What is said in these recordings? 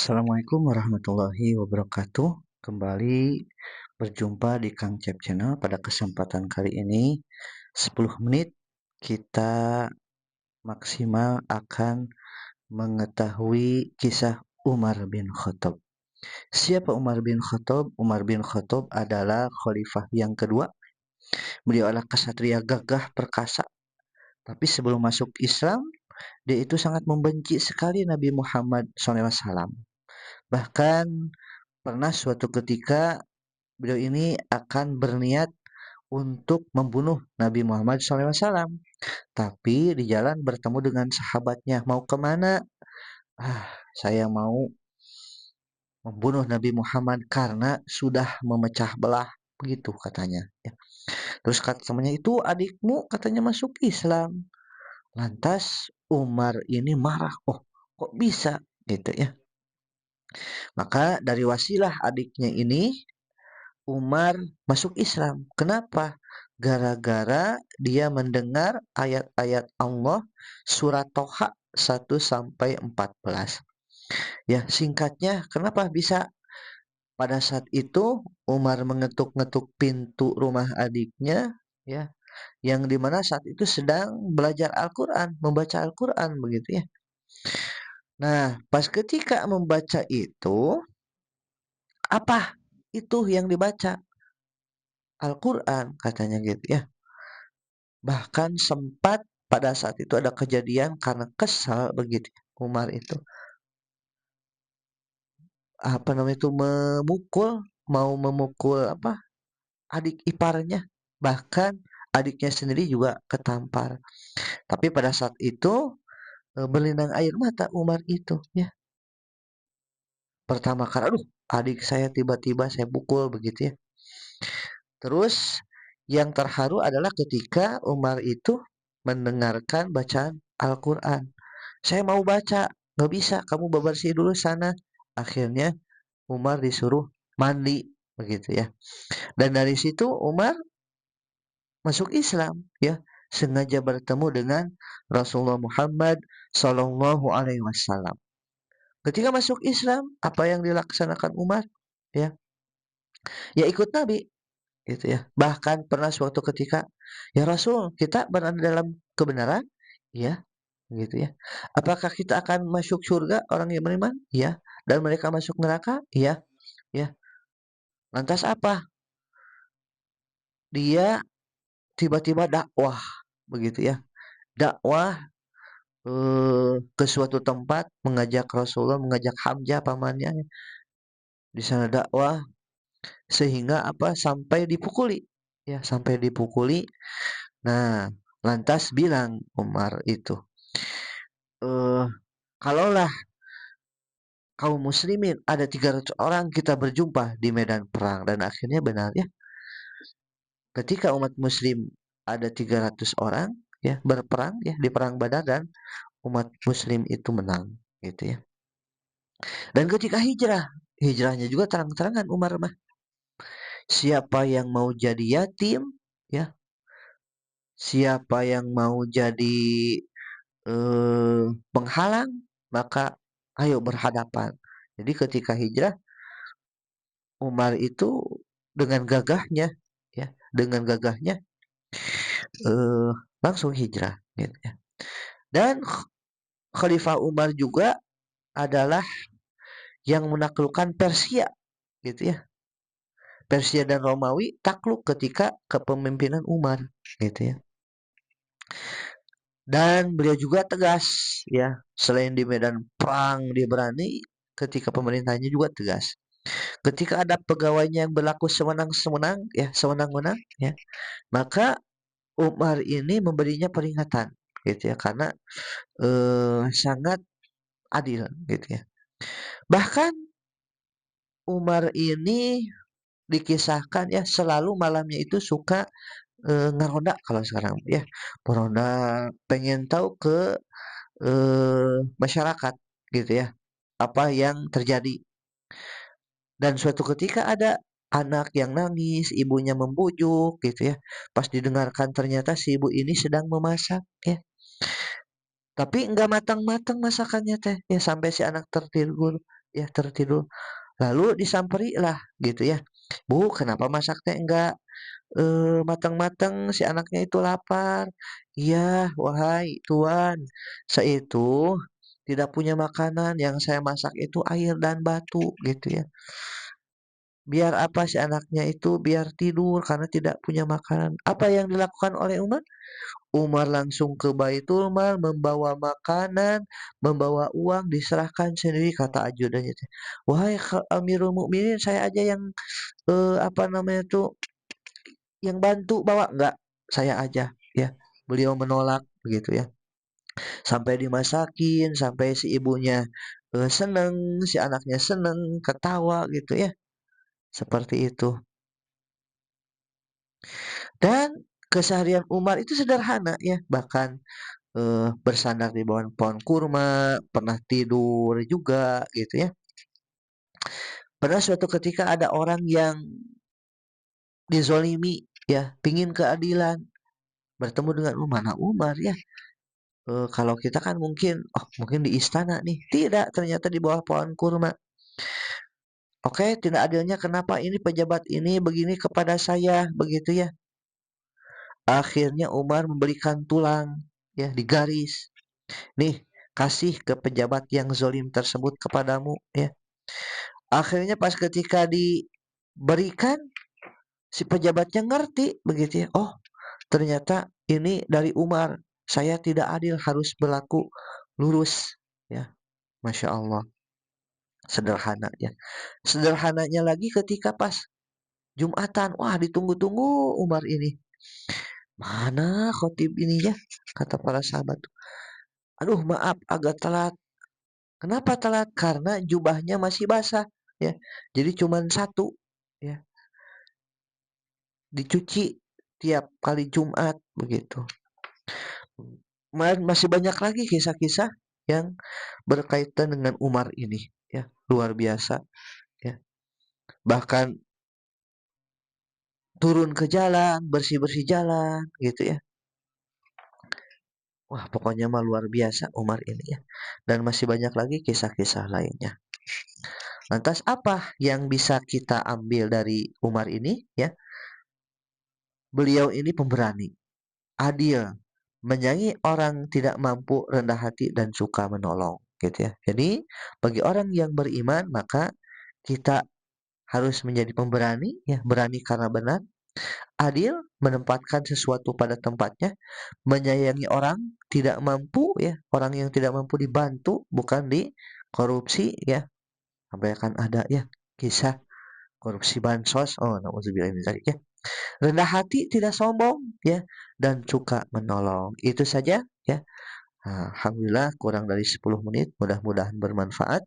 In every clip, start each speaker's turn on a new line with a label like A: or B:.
A: Assalamualaikum warahmatullahi wabarakatuh. Kembali berjumpa di Kang Cep Channel. Pada kesempatan kali ini 10 menit kita maksimal akan mengetahui kisah Umar bin Khattab. Siapa Umar bin Khattab? Umar bin Khattab adalah khalifah yang kedua. Beliau adalah kesatria gagah perkasa. Tapi sebelum masuk Islam, dia itu sangat membenci sekali Nabi Muhammad SAW. Bahkan pernah suatu ketika beliau ini akan berniat untuk membunuh Nabi Muhammad SAW. Tapi di jalan bertemu dengan sahabatnya. Mau kemana? Saya mau membunuh Nabi Muhammad karena sudah memecah belah. Begitu katanya. Ya. Terus kata temannya, itu adikmu katanya masuk Islam. Lantas Umar ini marah. Oh, kok bisa? Gitu ya. Maka dari wasilah adiknya ini, Umar masuk Islam. Kenapa? Gara-gara dia mendengar ayat-ayat Allah surat Toha 1 sampai 14. Ya, singkatnya kenapa bisa pada saat itu Umar mengetuk-ngetuk pintu rumah adiknya, ya, yang dimana saat itu sedang belajar Al-Quran, membaca Al-Quran begitu ya. Nah, pas ketika membaca itu, apa itu yang dibaca? Al-Quran katanya gitu ya. Bahkan sempat pada saat itu ada kejadian karena kesal begitu Umar itu apa namanya itu mau memukul apa adik iparnya, bahkan adiknya sendiri juga ketampar. Tapi pada saat itu berlinang air mata Umar itu ya. Pertama kali aduh adik saya tiba-tiba saya pukul begitu ya. Terus yang terharu adalah ketika Umar itu mendengarkan bacaan Al-Quran. Saya mau baca, nggak bisa, kamu bebersih dulu sana. Akhirnya Umar disuruh mandi, begitu ya. Dan dari situ Umar masuk Islam, ya, sengaja bertemu dengan Rasulullah Muhammad Sallallahu Alaihi Wasallam. Ketika masuk Islam, apa yang dilaksanakan Umar? Ya, ya ikut Nabi, gitu ya. Bahkan pernah suatu ketika, ya Rasul, kita berada dalam kebenaran, ya, gitu ya. Apakah kita akan masuk surga orang yang beriman? Ya. Dan mereka masuk neraka? Ya, ya. Lantas apa? Dia tiba-tiba dakwah begitu ya. Dakwah ke suatu tempat mengajak Rasulullah, mengajak Hamzah pamannya di sana dakwah sehingga apa? Sampai dipukuli. Ya, sampai dipukuli. Nah, lantas bilang Umar itu, eh kalaulah kaum muslimin ada 300 orang kita berjumpa di medan perang dan akhirnya benar ya. Ketika umat muslim ada 300 orang ya berperang ya di perang Badar dan umat muslim itu menang gitu ya. Dan ketika hijrahnya juga terang-terangan Umar mah. Siapa yang mau jadi yatim ya, siapa yang mau jadi penghalang maka ayo berhadapan. Jadi ketika hijrah Umar itu dengan gagahnya ya, dengan gagahnya eh, langsung hijrah gitu ya. Dan Khalifah Umar juga adalah yang menaklukkan Persia gitu ya. Persia dan Romawi takluk ketika kepemimpinan Umar gitu ya. Dan beliau juga tegas ya, selain di medan perang dia berani, ketika pemerintahnya juga tegas. Ketika ada pegawainya yang berlaku sewenang-sewenang ya, sewenang-wenang ya, maka Umar ini memberinya peringatan gitu ya karena sangat adil gitu ya. Bahkan Umar ini dikisahkan ya selalu malamnya itu suka ngeronda kalau sekarang ya. Meronda pengen tahu ke masyarakat gitu ya. Apa yang terjadi. Dan suatu ketika ada anak yang nangis, ibunya membujuk gitu ya. Pas didengarkan ternyata si ibu ini sedang memasak ya. Tapi nggak matang-matang masakannya teh ya sampai si anak tertidur ya tertidur. Lalu disamperilah gitu ya. Bu, kenapa masak teh enggak matang-matang, si anaknya itu lapar. Iya, wahai tuan, saya itu tidak punya makanan, yang saya masak itu air dan batu gitu ya. Biar apa si anaknya itu biar tidur karena tidak punya makanan. Apa yang dilakukan oleh Umar? Umar langsung ke Baitul Mal membawa makanan, membawa uang, diserahkan sendiri kata ajudannya teh. Wahai Amirul Mukminin, saya aja yang apa namanya tuh yang bantu bawa enggak, saya aja ya. Beliau menolak begitu ya. Sampai dimasakin, sampai si ibunya seneng, si anaknya seneng, ketawa gitu ya. Seperti itu. Dan keseharian Umar itu sederhana ya, bahkan bersandar di bawah pohon kurma, pernah tidur juga gitu ya. Pernah suatu ketika ada orang yang dizolimi ya, pingin keadilan, bertemu dengan Umar. Nah, Umar ya, kalau kita kan mungkin, oh mungkin di istana nih, tidak, ternyata di bawah pohon kurma. Oke, tidak adilnya kenapa ini pejabat ini begini kepada saya, begitu ya. Akhirnya Umar memberikan tulang, ya, digaris. Nih, kasih ke pejabat yang zolim tersebut kepadamu, ya. Akhirnya pas ketika diberikan, si pejabatnya ngerti, begitu ya. Oh, ternyata ini dari Umar. Saya tidak adil, harus berlaku lurus, ya. Masya Allah, sederhana ya. Sederhananya lagi ketika pas Jumatan, wah ditunggu-tunggu Umar ini. Mana khotib ini ya? Kata para sahabat. Aduh maaf agak telat. Kenapa telat? Karena jubahnya masih basah ya. Jadi cuman satu ya. Dicuci tiap kali Jumat begitu. Masih banyak lagi kisah-kisah yang berkaitan dengan Umar ini ya. Luar biasa ya. Bahkan turun ke jalan, bersih-bersih jalan gitu ya. Wah, pokoknya mah luar biasa Umar ini ya. Dan masih banyak lagi kisah-kisah lainnya. Lantas apa yang bisa kita ambil dari Umar ini ya? Beliau ini pemberani, adil, menyayangi orang tidak mampu, rendah hati dan suka menolong gitu ya. Jadi bagi orang yang beriman maka kita harus menjadi pemberani ya, berani karena benar, adil, menempatkan sesuatu pada tempatnya, menyayangi orang tidak mampu ya, orang yang tidak mampu dibantu bukan dikorupsi ya. Sampai akan ada ya kisah korupsi bansos. Oh, nauzubillah min dzalik ya. Rendah hati, tidak sombong ya, dan suka menolong. Itu saja ya. Nah, alhamdulillah kurang dari 10 menit, mudah-mudahan bermanfaat.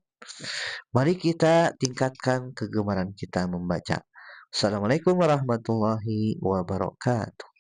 A: Mari kita tingkatkan kegemaran kita membaca. Assalamualaikum warahmatullahi wabarakatuh.